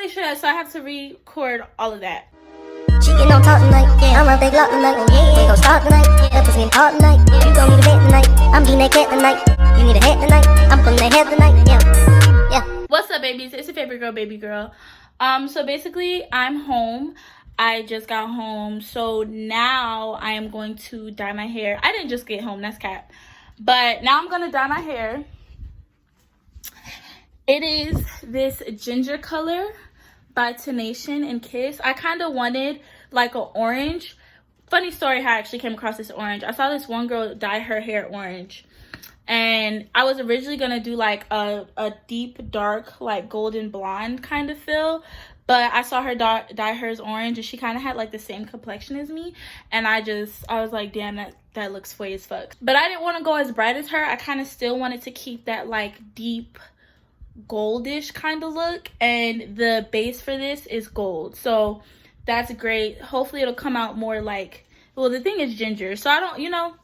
really should, so I have to record all of that. She getting on top tonight, yeah. I'm a big lot tonight, yeah. We gon' start tonight, yeah. Pussy getting hot tonight, yeah. You gon' need a date tonight, I'm getting that cat tonight. You need a hat tonight, I'm pulling that head tonight, yeah. What's up, babies? It's your favorite girl, baby girl. So basically, I'm home. I just got home, so now I am going to dye my hair. I didn't just get home, that's cap. But now I'm gonna dye my hair. It is this ginger color by Tenation and Kiss. I kind of wanted like an orange. Funny story how I actually came across this orange. I saw this one girl dye her hair orange, and I was originally gonna do like a deep dark like golden blonde kind of feel, but I saw her dye hers orange, and she kind of had like the same complexion as me, and I was like, damn, that looks fey as fuck. But I didn't want to go as bright as her. I kind of still wanted to keep that like deep goldish kind of look, and the base for this is gold, so that's great. Hopefully it'll come out more like, well, the thing is ginger, so I don't know.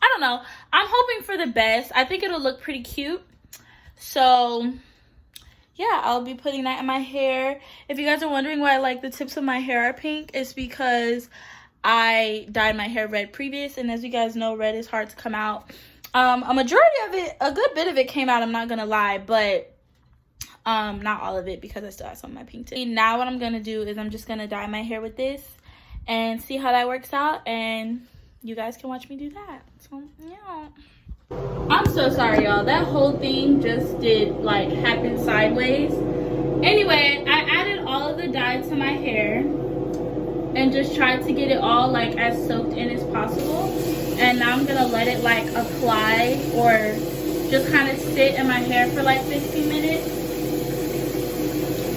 I'm hoping for the best. I think it'll look pretty cute, so yeah, I'll be putting that in my hair. If you guys are wondering why like the tips of my hair are pink, it's because I dyed my hair red previous, and as you guys know, red is hard to come out. A majority of it, a good bit of it came out, I'm not gonna lie, but not all of it, because I still have some of my pink too. Now what I'm gonna do is I'm just gonna dye my hair with this and see how that works out, and you guys can watch me do that. So yeah, I'm so sorry, y'all. That whole thing just did like happen sideways. Anyway, I added all of the dye to my hair and just tried to get it all like as soaked in as possible, and now I'm gonna let it like apply or just kind of sit in my hair for like 15 minutes.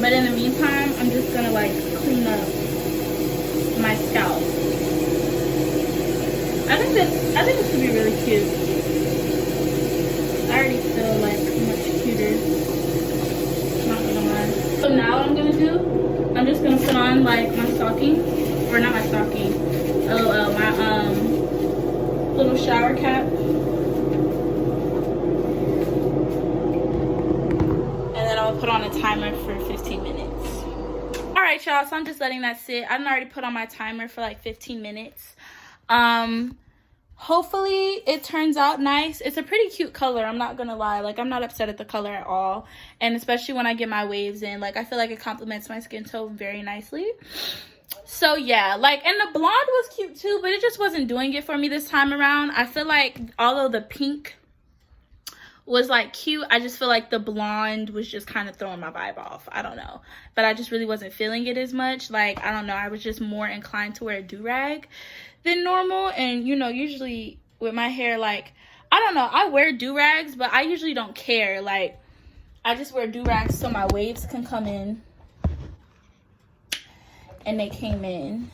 But in the meantime, I'm just gonna like clean up my scalp. I think this would be really cute. I already feel like much cuter, not gonna lie. So now what I'm gonna do, I'm just gonna put on like my stocking, or not my stocking, my little shower cap. Put on a timer for 15 minutes. All right, y'all, so I'm just letting that sit. I've already put on my timer for like 15 minutes. Hopefully it turns out nice. It's a pretty cute color, I'm not gonna lie. Like, I'm not upset at the color at all, and especially when I get my waves in, like, I feel like it complements my skin tone very nicely. So yeah, like, and the blonde was cute too, but it just wasn't doing it for me this time around. I feel like although the pink was like cute, I just feel like the blonde was just kind of throwing my vibe off. I don't know, but I just really wasn't feeling it as much. Like, I don't know, I was just more inclined to wear a do-rag than normal. And you know, usually with my hair, like, I don't know, I wear do-rags, but I usually don't care. Like, I just wear do-rags so my waves can come in, and they came in.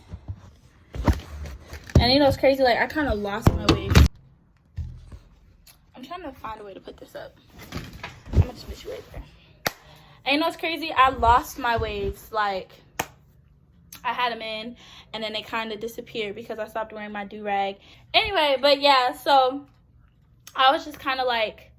And you know, it's crazy, like, I kind of lost my waves. I'm trying to find a way to put this up. I'm gonna just put you right there. And you know what's crazy? I lost my waves. Like, I had them in, and then they kind of disappeared because I stopped wearing my do-rag. Anyway, but yeah, so I was just kind of like,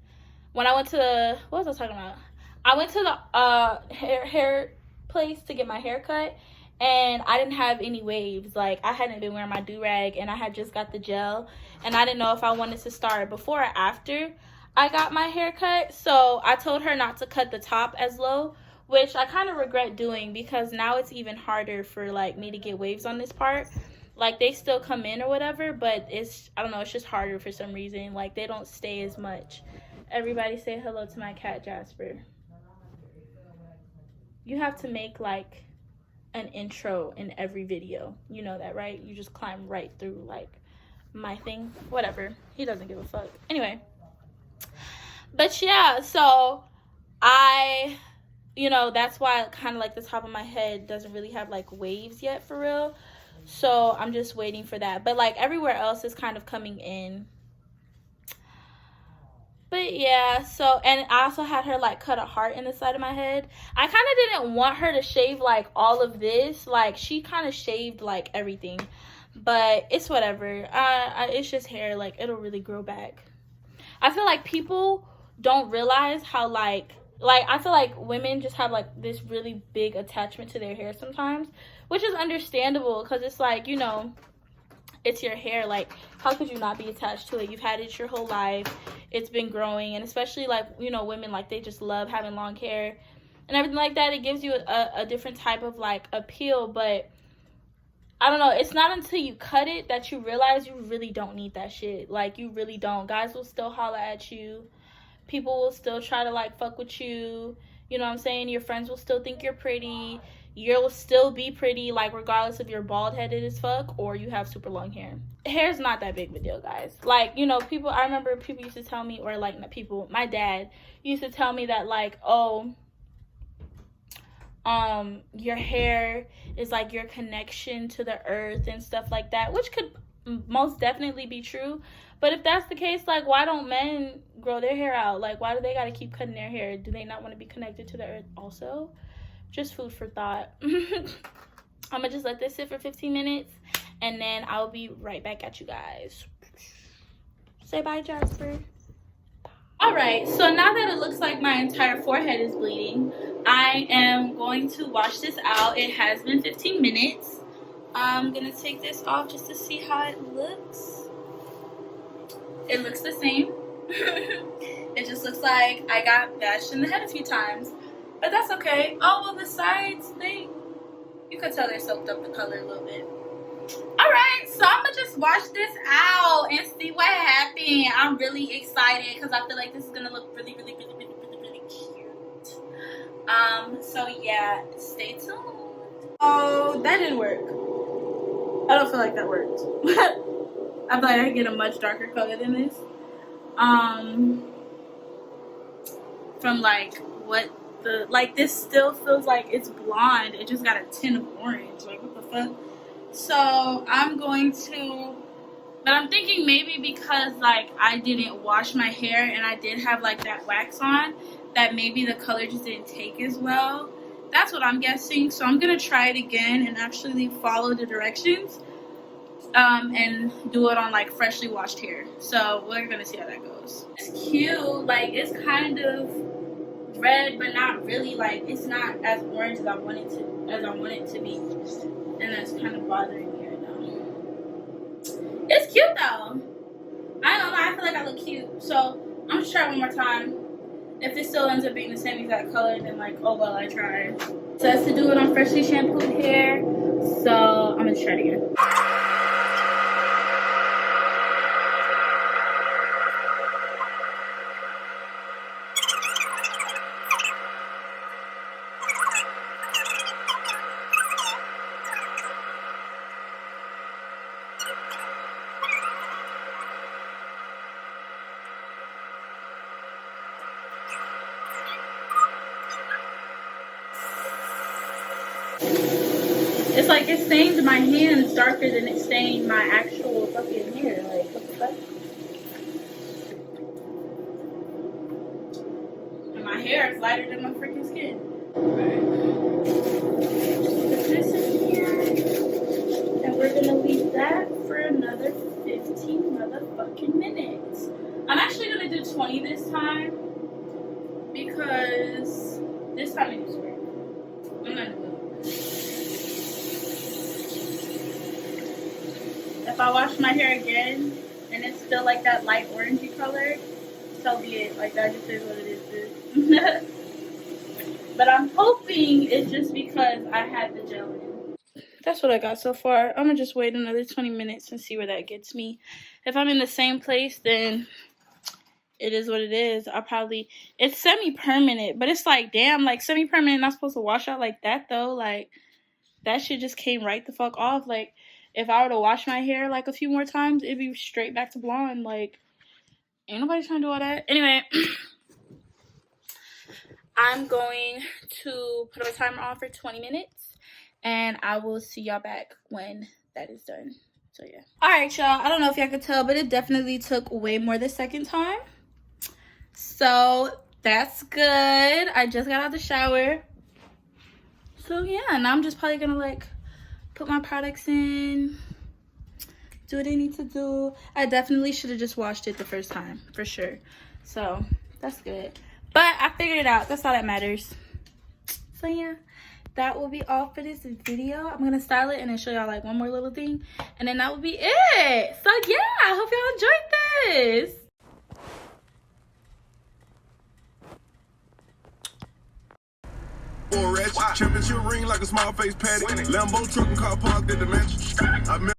when I went to the, what was I talking about? I went to the hair place to get my hair cut, and I didn't have any waves. Like, I hadn't been wearing my do-rag, and I had just got the gel, and I didn't know if I wanted to start before or after I got my hair cut. So I told her not to cut the top as low, which I kind of regret doing, because now it's even harder for like me to get waves on this part. Like, they still come in or whatever, but it's, I don't know, it's just harder for some reason. Like, they don't stay as much. Everybody say hello to my cat Jasper. You have to make like an intro in every video, you know that, right? You just climb right through like my thing, whatever, he doesn't give a fuck. Anyway, but yeah, so I, you know, that's why kind of like the top of my head doesn't really have like waves yet for real, so I'm just waiting for that. But like everywhere else is kind of coming in. But yeah, so, and I also had her like cut a heart in the side of my head. I kind of didn't want her to shave like all of this. Like, she kind of shaved like everything, but it's whatever. It's just hair, like, it'll really grow back. I feel like people don't realize how like like, I feel like women just have like this really big attachment to their hair sometimes, which is understandable because it's like, you know, it's your hair. Like, how could you not be attached to it? You've had it your whole life. It's been growing. And especially like, you know, women, like, they just love having long hair and everything like that. It gives you a different type of like appeal. But I don't know, it's not until you cut it that you realize you really don't need that shit. Like, you really don't. Guys will still holler at you. People will still try to like fuck with you. You know what I'm saying? Your friends will still think you're pretty. You'll still be pretty, like, regardless if you're bald headed as fuck or you have super long hair. Hair's not that big of a deal, guys. Like, you know, people, I remember people used to tell me, or like, not people, my dad used to tell me that, like, oh, your hair is like your connection to the earth and stuff like that, which could most definitely be true. But if that's the case, like, why don't men grow their hair out? Like, why do they gotta keep cutting their hair? Do they not want to be connected to the earth also? Just food for thought. I'm gonna just let this sit for 15 minutes and then I'll be right back at you guys. Say bye, Jasper. All right, so now that it looks like my entire forehead is bleeding, I am going to wash this out. It has been 15 minutes. I'm gonna take this off just to see how it looks. It looks the same. It just looks like I got bashed in the head a few times, but that's okay. Oh, well, the sides, you could tell they soaked up the color a little bit. All right, so I'm gonna just wash this out and see what happened. I'm really excited because I feel like this is gonna look really, really, really, really, really, really cute. So yeah, stay tuned. Oh, that didn't work. I don't feel like that worked. I feel like I can get a much darker color than this. From like what the, like, this still feels like it's blonde. It just got a tint of orange. Like, what the fuck? So I'm going to, but I'm thinking maybe because like I didn't wash my hair and I did have like that wax on, that maybe the color just didn't take as well. That's what I'm guessing. So I'm gonna try it again and actually follow the directions. And do it on like freshly washed hair. So we're gonna see how that goes. It's cute, like it's kind of red, but not really. Like, it's not as orange as I want it to be, and that's kind of bothering me right now. It's cute though. I don't know. I feel like I look cute. So I'm just trying one more time. If it still ends up being the same exact color, then like, oh well, I tried. So that's to do it on freshly shampooed hair. So I'm gonna try it again. It's like it stained my hands darker than it stained my actual fucking hair. Like, what the fuck? And my hair is lighter than my freaking skin. Alright. Put this in here. And we're gonna leave that for another 15 motherfucking minutes. I'm actually gonna do 20 this time because this time it is weird. I'm not doing it. If I wash my hair again and it's still like that light orangey color, so be it. Like, that just is what it is. But I'm hoping it's just because I had the gel in. That's what I got so far. I'm gonna just wait another 20 minutes and see where that gets me. If I'm in the same place, then it is what it is. It's semi-permanent, but it's like, damn, like, semi-permanent not supposed to wash out like that though. Like, that shit just came right the fuck off. Like, if I were to wash my hair like a few more times, it'd be straight back to blonde. Like, ain't nobody trying to do all that. Anyway, I'm going to put a timer on for 20 minutes and I will see y'all back when that is done. So yeah. Alright, y'all. I don't know if y'all could tell, but it definitely took way more the second time. So that's good. I just got out the shower. So yeah, now I'm just probably gonna like put my products in, do what I need to do. I definitely should have just washed it the first time, for sure. So that's good. But I figured it out. That's all that matters. So yeah, that will be all for this video. I'm gonna style it and then show y'all like one more little thing, and then that will be it. So yeah, I hope y'all enjoyed this. Championship ring like a small face patty. Lambo truck and car parked at the mansion.